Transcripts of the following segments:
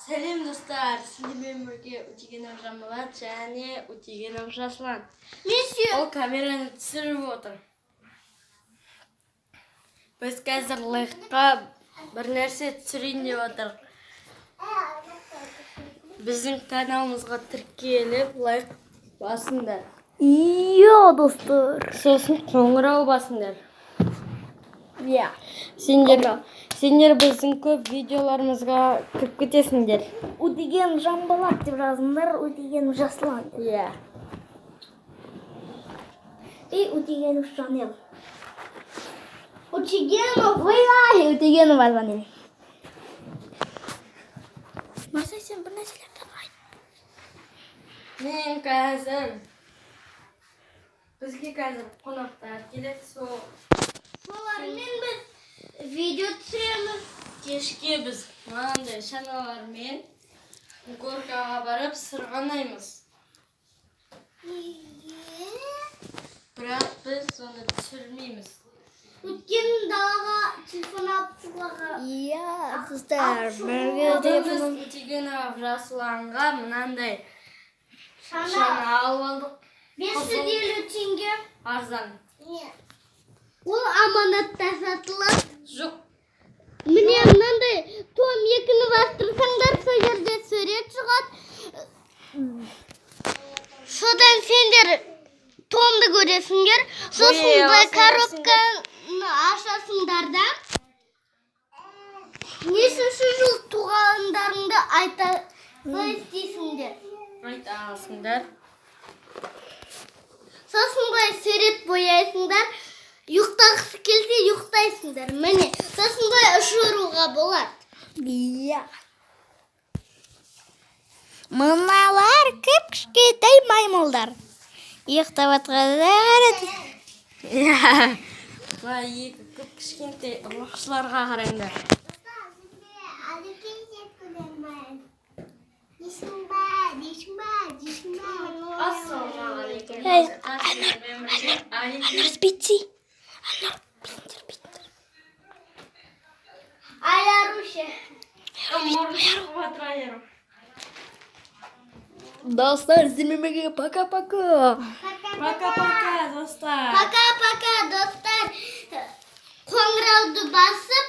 Сәлем достар, сіздермен бірге Өтегенов Жамбылат және Өтегенов Жасұлан. Ол камераны түсіріп отыр. Біз қазір лайыққа бір нәрсе түсірейін деп отыр. Біздің каналымызға тіркеліп лайк басыңдар. Иә достар. Сосын қоңырау басыңдар. Иә. Сендер біздің көп видеоларымызға кіріп кетесіңдер. Өтеген Жамбылат деп жазыңдар, Өтеген Жасұлан. Иә. И Өтегенов Жанел. Өтегенов, вайлай, Өтегенов Жанел. Марса, сен бір нәрселерді айт. Мен қазір бізге қазір қонақтар келеді. Солармен біз видео түсіреміз. Кешке біз мынандай шаналармен горкаға барып сырғанаймыз. Бірақ біз соны түсірмейміз. Өткен далаға телефон алып шығуға. Иә, достар, бірге телефон. Біз Өтегенов Жасұланға мынандай шана алып алдық. 550 теңге. Арзан. Ол аманатта сатылады. Жоқ. Міне мынандай том 2-ні бастырсаңдар, сол жерде сурет шығады. Содан сендер томды көресіңдер. Сосын бұл коробканы ашасыңдар да. Нешінші жыл туғандарыңды айта істейсіңдер. Айта аласыңдар. Сосын бұл сурет бояйсыңдар. Ұйықтағысы келсе ұйықтайсыңдар. Міне, сосын бұл ұшыруға болады. Иә. Мыналар кіп-кішкентай маймылдар. Ұйықтап атқандар. Иә. Мына екі кішкентай ұлықшыларға қараңдар. Ассалаумағалейкум. Спите. Айаруше. Достар, сіздермен пока-пока. Пока-пока, достар. Пока-пока, достар. Қоңырауды басып,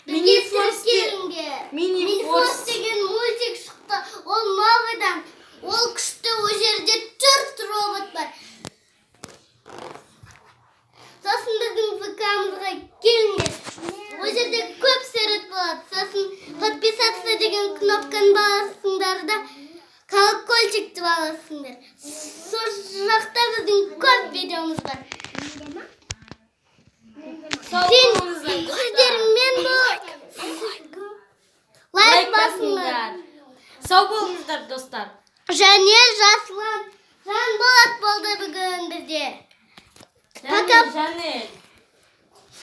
бізге тіркеліңдер. Минифорс деген мультик шықты. Ол новыйдан. Ол күшті, о жерде 4 робот бар. Сосын біздің ВК-мызға келіңдер. О жерде көп сурет болады. Сосын подписаться деген кнопканы басыңдар да колокольчикті басыңдар. Сол жақта біздің көп видеомыз бар. Сендермен лайк басыңдар. Сау болыңыздар, достар. Және Жасұлан Жанболат болды бүгін бізде. Және